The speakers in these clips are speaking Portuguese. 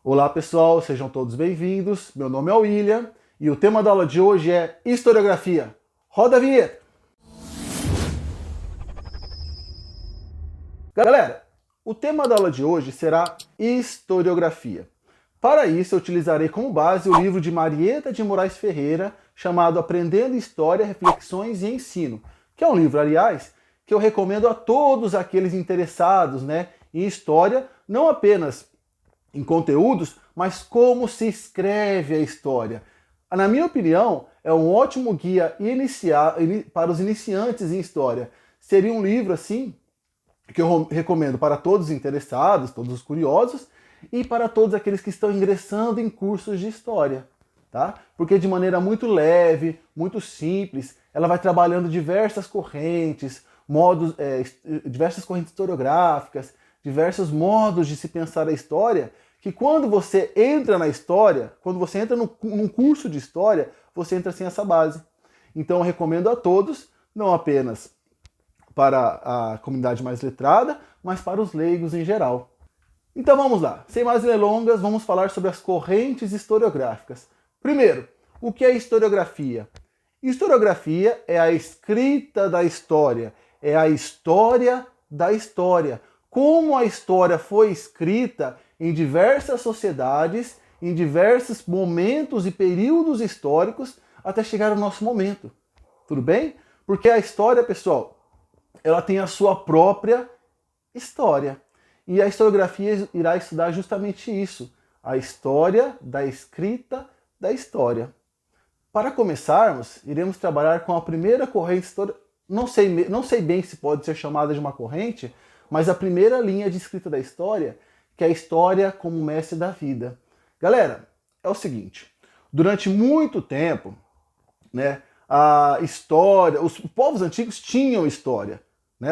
Olá pessoal, sejam todos bem-vindos. Meu nome é William e o tema da aula de hoje é historiografia. Roda a vinheta! Galera, o tema da aula de hoje será historiografia. Para isso, eu utilizarei como base o livro de Marieta de Moraes Ferreira, chamado Aprendendo História, Reflexões e Ensino, que é um livro, aliás, que eu recomendo a todos aqueles interessados, em história, não apenas em conteúdos, mas como se escreve a história. Na minha opinião, é um ótimo guia para os iniciantes em história. Seria um livro, assim, que eu recomendo para todos os interessados, todos os curiosos, e para todos aqueles que estão ingressando em cursos de história, tá? Porque de maneira muito leve, muito simples, ela vai trabalhando diversas correntes, diversas correntes historiográficas, diversos modos de se pensar a história, que quando você entra na história, quando você entra num curso de história, você entra sem essa base. Então eu recomendo a todos, não apenas para a comunidade mais letrada, mas para os leigos em geral. Então vamos lá, sem mais delongas, vamos falar sobre as correntes historiográficas. Primeiro, o que é historiografia? Historiografia é a escrita da história, é a história da história. Como a história foi escrita em diversas sociedades, em diversos momentos e períodos históricos, até chegar ao nosso momento. Tudo bem? Porque a história, pessoal, ela tem a sua própria história. E a historiografia irá estudar justamente isso, a história da escrita da história. Para começarmos, iremos trabalhar com a primeira corrente histórica. Não sei bem se pode ser chamada de uma corrente, mas a primeira linha de escrita da história, que é a história como mestre da vida. Galera, é o seguinte, durante muito tempo, a história, os povos antigos tinham história.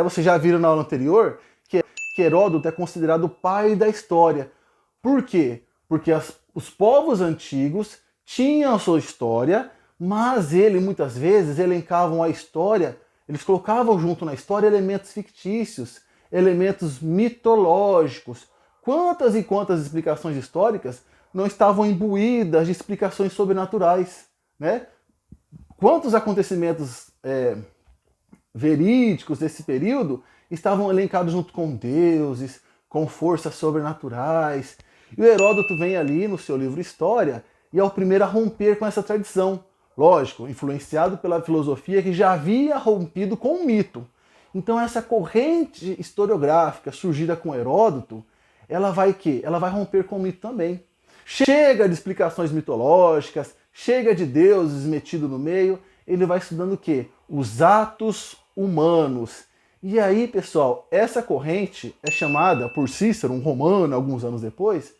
Vocês já viram na aula anterior que Heródoto é considerado o pai da história. Por quê? Porque os povos antigos tinham a sua história, mas muitas vezes elencavam a história, eles colocavam junto na história elementos fictícios, elementos mitológicos. Quantas e quantas explicações históricas não estavam imbuídas de explicações sobrenaturais, Quantos acontecimentos verídicos desse período estavam elencados junto com deuses, com forças sobrenaturais. E o Heródoto vem ali no seu livro História e é o primeiro a romper com essa tradição. Lógico, influenciado pela filosofia que já havia rompido com o mito. Então essa corrente historiográfica surgida com Heródoto, ela vai romper com o mito também. Chega de explicações mitológicas, chega de deuses metido no meio, ele vai estudando o quê? Os atos humanos. E aí, pessoal, essa corrente é chamada por Cícero, um romano, alguns anos depois,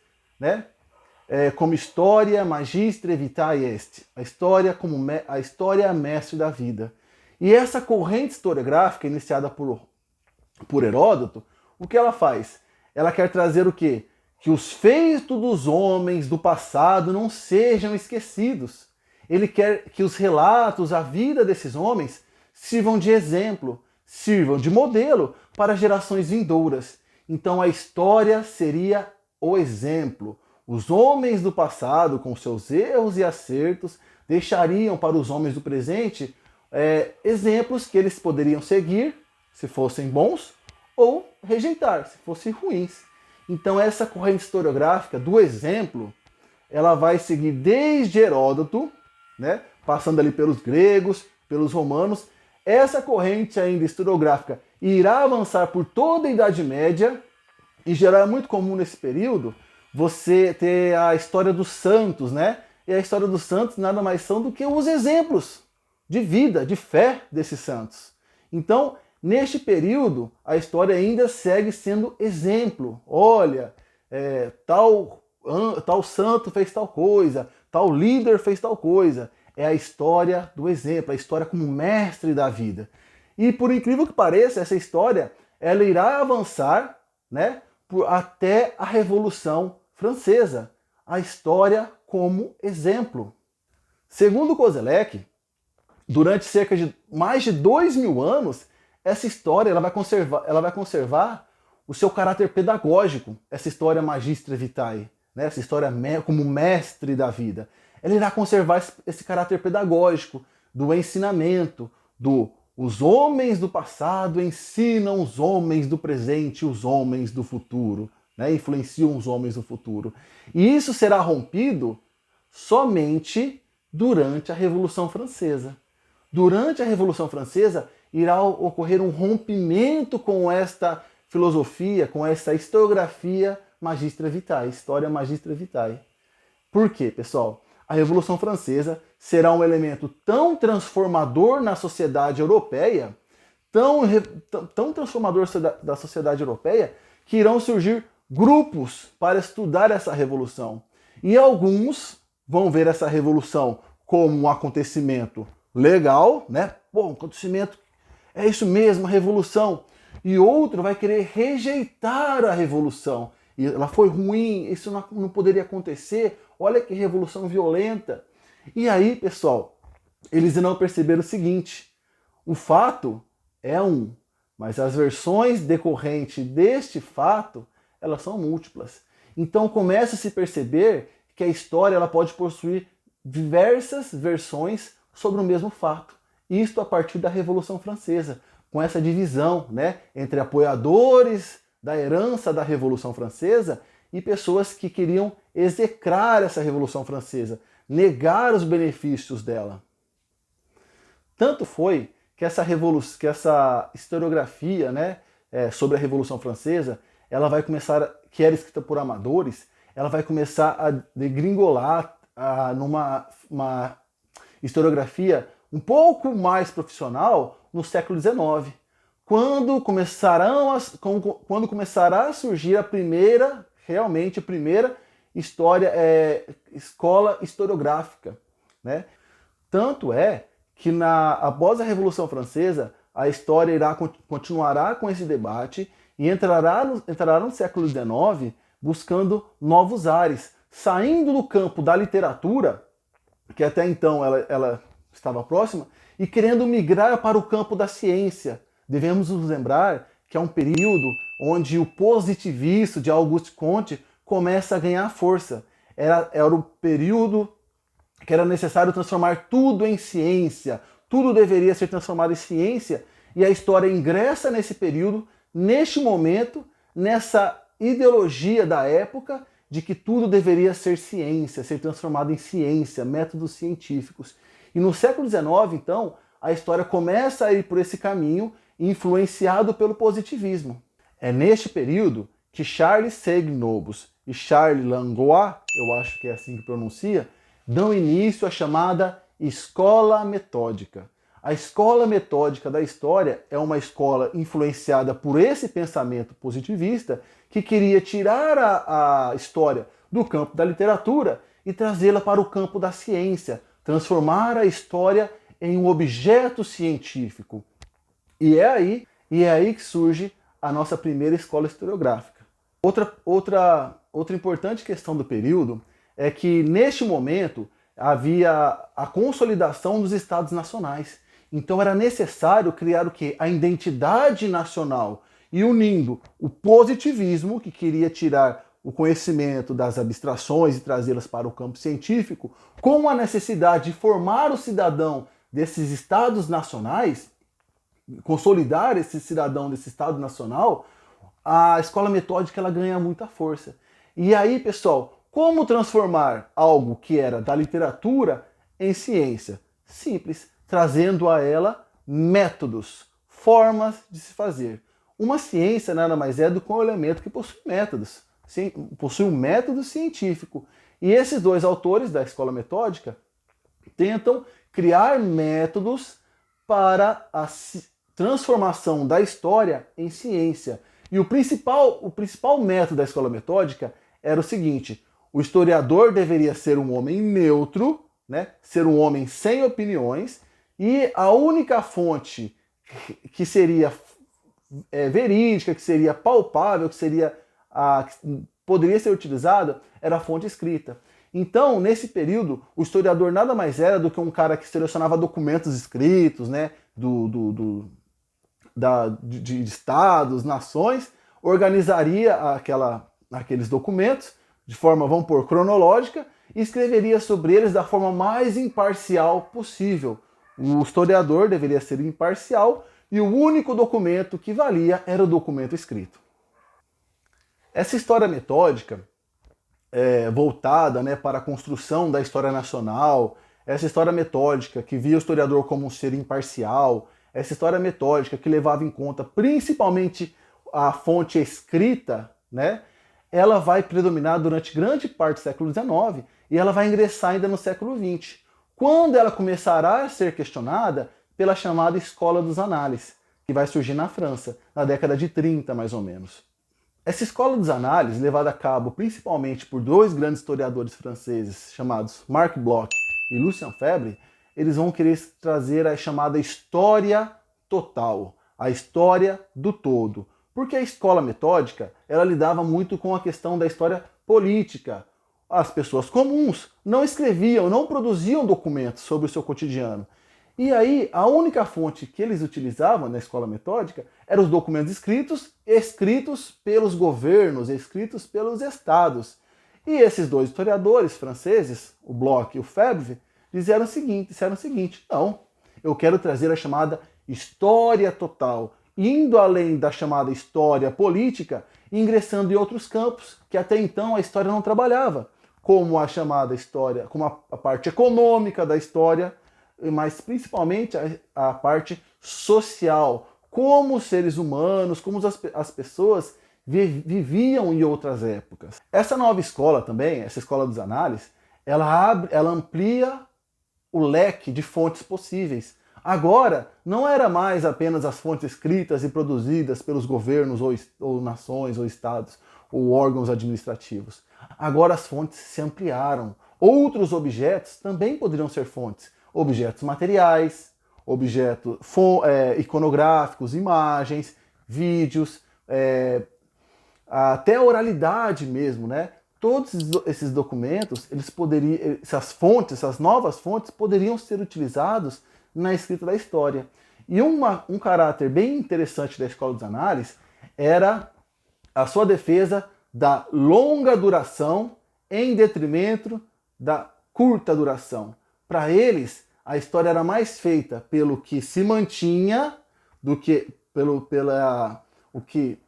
como Historia Magistra Vitae Est, a história mestre da vida. E essa corrente historiográfica, iniciada por Heródoto, o que ela faz? Ela quer trazer o quê? Que os feitos dos homens do passado não sejam esquecidos. Ele quer que os relatos, a vida desses homens, sirvam de exemplo, sirvam de modelo para gerações vindouras. Então a história seria o exemplo. Os homens do passado, com seus erros e acertos, deixariam para os homens do presente exemplos que eles poderiam seguir, se fossem bons, ou rejeitar, se fossem ruins. Então essa corrente historiográfica do exemplo, ela vai seguir desde Heródoto, passando ali pelos gregos, pelos romanos. Essa corrente ainda historiográfica irá avançar por toda a Idade Média. Em geral é muito comum nesse período você ter a história dos santos, E a história dos santos nada mais são do que os exemplos de vida, de fé desses santos. Então, neste período, a história ainda segue sendo exemplo. Olha, tal santo fez tal coisa, tal líder fez tal coisa. É a história do exemplo, a história como mestre da vida. E por incrível que pareça, essa história ela irá avançar até a Revolução Francesa. A história como exemplo. Segundo Koselleck, durante cerca de mais de 2000 anos, essa história ela vai conservar o seu caráter pedagógico, essa história Magistra Vitae. né, essa história como mestre da vida. Ela irá conservar esse caráter pedagógico do ensinamento, os homens do passado ensinam os homens do presente e os homens do futuro, né, influenciam os homens do futuro. E isso será rompido somente durante a Revolução Francesa. Durante a Revolução Francesa irá ocorrer um rompimento com esta filosofia, com essa historiografia Magistra Vitae, História Magistra Vitae. Por quê, pessoal? A Revolução Francesa será um elemento tão transformador na sociedade europeia, tão transformador da sociedade europeia, que irão surgir grupos para estudar essa revolução. E alguns vão ver essa revolução como um acontecimento legal, né? Pô, um acontecimento, é isso mesmo, a revolução. E outro vai querer rejeitar a revolução. E ela foi ruim, isso não poderia acontecer, olha que revolução violenta. E aí, pessoal, eles irão perceber o seguinte: o fato é um, mas as versões decorrentes deste fato, elas são múltiplas. Então começa a se perceber que a história ela pode possuir diversas versões sobre o mesmo fato. Isto a partir da Revolução Francesa, com essa divisão, né, entre apoiadores da herança da Revolução Francesa e pessoas que queriam execrar essa Revolução Francesa, negar os benefícios dela. Tanto foi que essa historiografia, né, sobre a Revolução Francesa, ela vai começar, que era escrita por amadores, ela vai começar a degringolar numa historiografia um pouco mais profissional no século XIX, quando começará a surgir a primeira escola historiográfica, né? Tanto é que após a Revolução Francesa, a história continuará com esse debate e entrará no século XIX buscando novos ares, saindo do campo da literatura, que até então ela estava próxima, e querendo migrar para o campo da ciência. Devemos nos lembrar que é um período onde o positivismo de Auguste Comte começa a ganhar força. Era o período que era necessário transformar tudo em ciência, tudo deveria ser transformado em ciência, e a história ingressa nesse período, neste momento, nessa ideologia da época de que tudo deveria ser ciência, ser transformado em ciência, métodos científicos. E no século XIX, então, a história começa a ir por esse caminho, influenciado pelo positivismo. É neste período que Charles Seignobus e Charles Langlois, eu acho que é assim que pronuncia, dão início à chamada Escola Metódica. A escola metódica da história é uma escola influenciada por esse pensamento positivista que queria tirar a história do campo da literatura e trazê-la para o campo da ciência, transformar a história em um objeto científico. E é aí que surge a nossa primeira escola historiográfica. Outra importante questão do período é que, neste momento, havia a consolidação dos estados nacionais. Então era necessário criar o quê? A identidade nacional. E unindo o positivismo, que queria tirar o conhecimento das abstrações e trazê-las para o campo científico, com a necessidade de formar o cidadão desses estados nacionais, consolidar esse cidadão desse estado nacional, a escola metódica ela ganha muita força. E aí, pessoal, como transformar algo que era da literatura em ciência? Simples, trazendo a ela métodos, formas de se fazer. Uma ciência nada mais é do que um elemento que possui métodos, possui um método científico. E esses dois autores da escola metódica tentam criar métodos para a transformação da história em ciência. E o principal método da escola metódica era o seguinte: o historiador deveria ser um homem neutro, né? Ser um homem sem opiniões, e a única fonte que seria verídica, que seria palpável, que poderia ser utilizada, era a fonte escrita. Então, nesse período, o historiador nada mais era do que um cara que selecionava documentos escritos, né, de estados, nações, organizaria aqueles documentos, de forma, vamos pôr, cronológica, e escreveria sobre eles da forma mais imparcial possível. O historiador deveria ser imparcial e o único documento que valia era o documento escrito. Essa história metódica, voltada, né, para a construção da história nacional, essa história metódica que via o historiador como um ser imparcial, essa história metódica que levava em conta principalmente a fonte escrita, né, ela vai predominar durante grande parte do século XIX e ela vai ingressar ainda no século XX, quando ela começará a ser questionada pela chamada Escola dos Análises, que vai surgir na França, na década de 30, mais ou menos. Essa Escola dos Análises, levada a cabo principalmente por dois grandes historiadores franceses, chamados Marc Bloch e Lucien Febvre, eles vão querer trazer a chamada história total, a história do todo. Porque a escola metódica, ela lidava muito com a questão da história política. As pessoas comuns não escreviam, não produziam documentos sobre o seu cotidiano. E aí, a única fonte que eles utilizavam na escola metódica eram os documentos escritos pelos governos, escritos pelos estados. E esses dois historiadores franceses, o Bloch e o Febvre, disseram o seguinte, não, eu quero trazer a chamada história total, indo além da chamada história política, e ingressando em outros campos que até então a história não trabalhava, como a chamada história, como a parte econômica da história, mas principalmente a parte social, como os seres humanos, como as pessoas viviam em outras épocas. Essa nova escola também, essa escola dos análises, ela amplia o leque de fontes possíveis. Agora, não era mais apenas as fontes escritas e produzidas pelos governos ou nações ou estados ou órgãos administrativos. Agora as fontes se ampliaram. Outros objetos também poderiam ser fontes. Objetos materiais, objetos iconográficos, imagens, vídeos, até a oralidade mesmo, né? Todos esses documentos, essas fontes, essas novas fontes, poderiam ser utilizados na escrita da história. E um caráter bem interessante da Escola dos Análises era a sua defesa da longa duração em detrimento da curta duração. Para eles, a história era mais feita pelo que se mantinha do que o que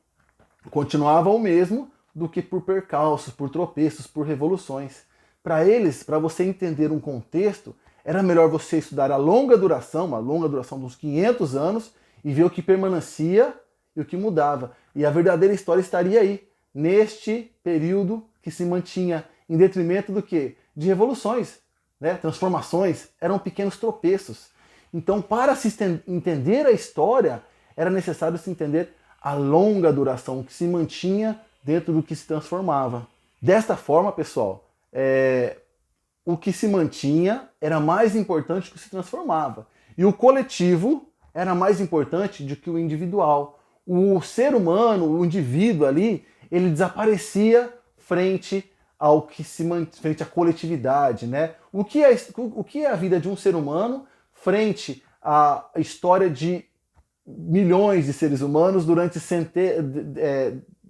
continuava o mesmo, do que por percalços, por tropeços, por revoluções. Para eles, para você entender um contexto, era melhor você estudar a longa duração, uma longa duração de uns 500 anos, e ver o que permanecia e o que mudava. E a verdadeira história estaria aí, neste período que se mantinha em detrimento do quê? De revoluções, né? Transformações, eram pequenos tropeços. Então, para se entender a história, era necessário se entender a longa duração, que se mantinha dentro do que se transformava. Desta forma, pessoal, o que se mantinha era mais importante do que se transformava. E o coletivo era mais importante do que o individual. O ser humano, o indivíduo ali, ele desaparecia frente ao que frente à coletividade, né? O que é a vida de um ser humano frente à história de milhões de seres humanos durante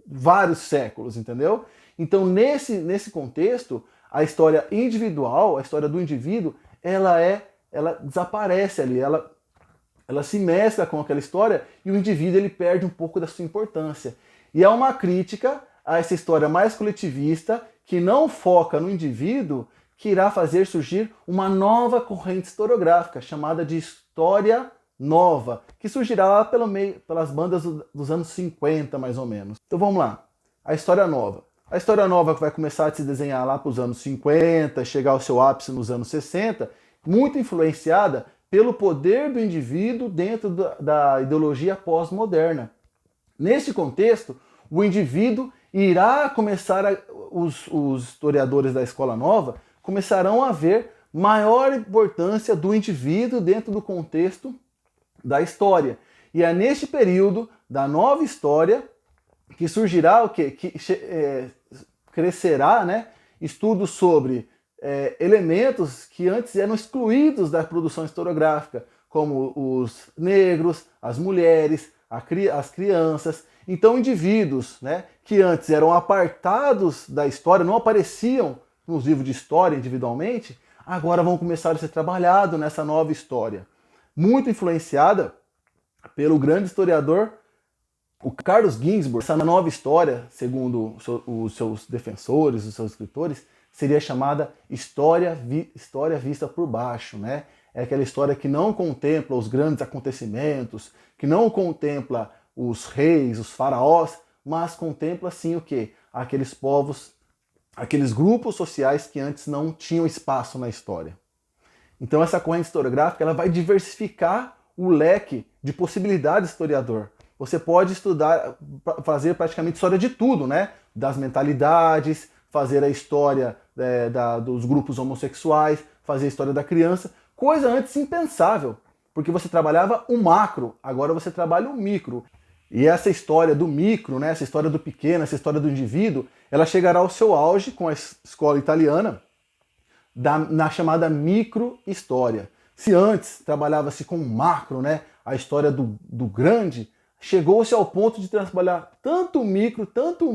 vários séculos, entendeu? Então, nesse contexto, a história individual, a história do indivíduo, ela desaparece ali, ela se mescla com aquela história e o indivíduo ele perde um pouco da sua importância. E é uma crítica a essa história mais coletivista, que não foca no indivíduo, que irá fazer surgir uma nova corrente historiográfica, chamada de História Nova, que surgirá lá pelas bandas dos anos 50, mais ou menos. Então vamos lá, a História Nova. A História Nova que vai começar a se desenhar lá para os anos 50, chegar ao seu ápice nos anos 60, muito influenciada pelo poder do indivíduo dentro da ideologia pós-moderna. Neste contexto, o indivíduo irá começar, os historiadores da Escola Nova começarão a ver maior importância do indivíduo dentro do contexto da história. E é neste período da nova história que surgirá o quê? Crescerá, né, estudos sobre elementos que antes eram excluídos da produção historiográfica, como os negros, as mulheres, as crianças. Então indivíduos, né, que antes eram apartados da história, não apareciam nos livros de história individualmente, agora vão começar a ser trabalhados nessa nova história. Muito influenciada pelo grande historiador o Carlos Ginzburg. Essa nova história, segundo os seus defensores, os seus escritores, seria chamada história vista por baixo, né? É aquela história que não contempla os grandes acontecimentos, que não contempla os reis, os faraós, mas contempla sim o quê? Aqueles povos, aqueles grupos sociais que antes não tinham espaço na história. Então essa corrente historiográfica ela vai diversificar o leque de possibilidades do historiador. Você pode estudar, fazer praticamente história de tudo, né? Das mentalidades, fazer a história dos grupos homossexuais, fazer a história da criança, coisa antes impensável, porque você trabalhava o macro, agora você trabalha o micro. E essa história do micro, né? Essa história do pequeno, essa história do indivíduo, ela chegará ao seu auge com a escola italiana, na chamada micro-história. Se antes trabalhava-se com macro, né? A história do grande, chegou-se ao ponto de trabalhar tanto o micro, tanto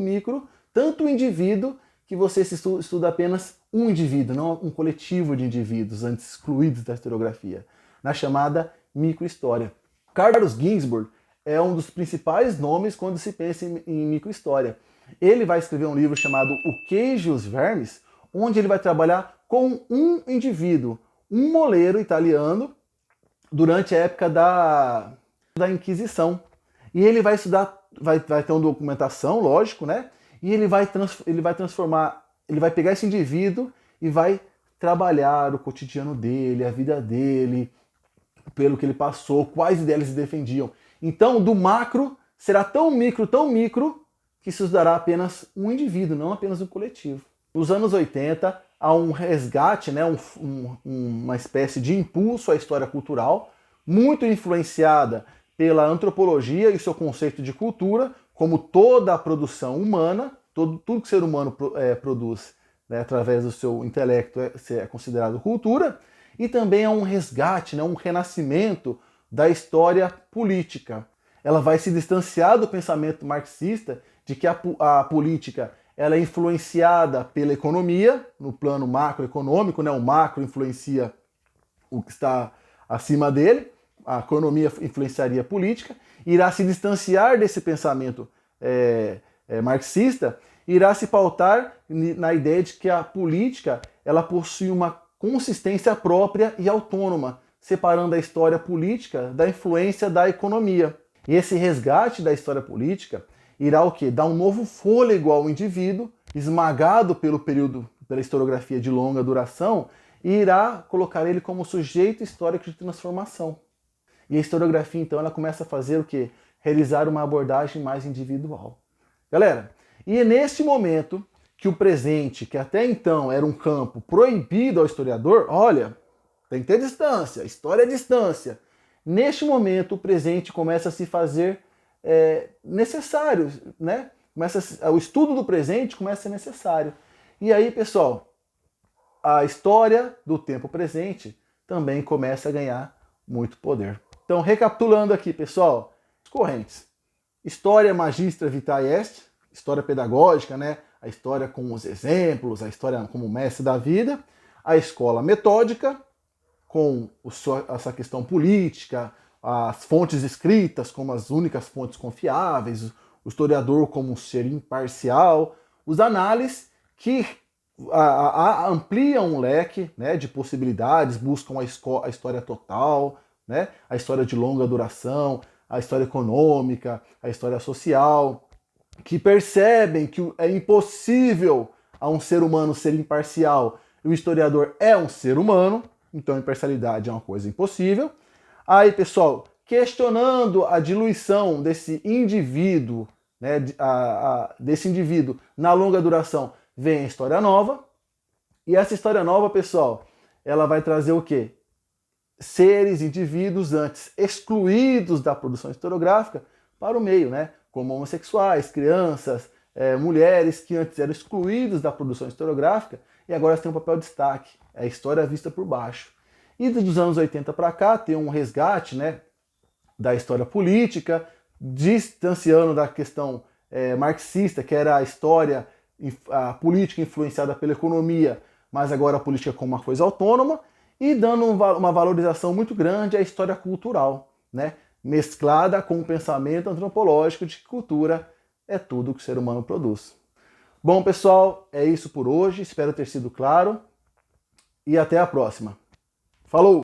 o indivíduo, que você se estuda apenas um indivíduo, não um coletivo de indivíduos, antes excluídos da historiografia, na chamada microhistória. Carlos Ginzburg é um dos principais nomes quando se pensa em microhistória. Ele vai escrever um livro chamado O Queijo e os Vermes, onde ele vai trabalhar com um indivíduo, um moleiro italiano, durante a época da Inquisição. E ele vai estudar, vai ter uma documentação, lógico, né? E ele vai transformar, ele vai pegar esse indivíduo e vai trabalhar o cotidiano dele, a vida dele, pelo que ele passou, quais ideias ele defendiam. Então, do macro, será tão micro, que se estudará apenas um indivíduo, não apenas um coletivo. Nos anos 80, há um resgate, né? Uma espécie de impulso à história cultural, muito influenciada pela antropologia e seu conceito de cultura, como toda a produção humana, tudo que o ser humano produz, né, através do seu intelecto é considerado cultura, e também é um resgate, né, um renascimento da história política. Ela vai se distanciar do pensamento marxista de que a política ela é influenciada pela economia, no plano macroeconômico, né, o macro influencia o que está acima dele, a economia influenciaria a política, irá se distanciar desse pensamento marxista, irá se pautar na ideia de que a política ela possui uma consistência própria e autônoma, separando a história política da influência da economia. E esse resgate da história política irá o quê? Dar um novo fôlego ao indivíduo, esmagado pela historiografia de longa duração, e irá colocar ele como sujeito histórico de transformação. E a historiografia, então, ela começa a fazer o quê? Realizar uma abordagem mais individual. Galera, e é neste momento que o presente, que até então era um campo proibido ao historiador, olha, tem que ter distância, história é distância. Neste momento, o presente começa a se fazer necessário, né? O estudo do presente começa a ser necessário. E aí, pessoal, a história do tempo presente também começa a ganhar muito poder. Então, recapitulando aqui, pessoal, as correntes. História magistra vitae est, história pedagógica, né? A história com os exemplos, a história como mestre da vida. A escola metódica, com essa questão política, as fontes escritas como as únicas fontes confiáveis, o historiador como um ser imparcial, os análises que ampliam um leque, né, de possibilidades, buscam a história total, né, a história de longa duração, a história econômica, a história social, que percebem que é impossível a um ser humano ser imparcial, e o historiador é um ser humano, então a imparcialidade é uma coisa impossível. Aí, pessoal, questionando a diluição desse indivíduo, né, desse indivíduo na longa duração, vem a história nova. E essa história nova, pessoal, ela vai trazer o quê? Seres, indivíduos antes excluídos da produção historiográfica para o meio, né? Como homossexuais, crianças, mulheres que antes eram excluídos da produção historiográfica e agora têm um papel de destaque. É a história vista por baixo. E dos anos 80 para cá tem um resgate, né, da história política, distanciando da questão marxista, que era a história, a política influenciada pela economia, mas agora a política como uma coisa autônoma, e dando uma valorização muito grande à história cultural, né? Mesclada com o pensamento antropológico de que cultura é tudo que o ser humano produz. Bom, pessoal, é isso por hoje. Espero ter sido claro. E até a próxima. Falou!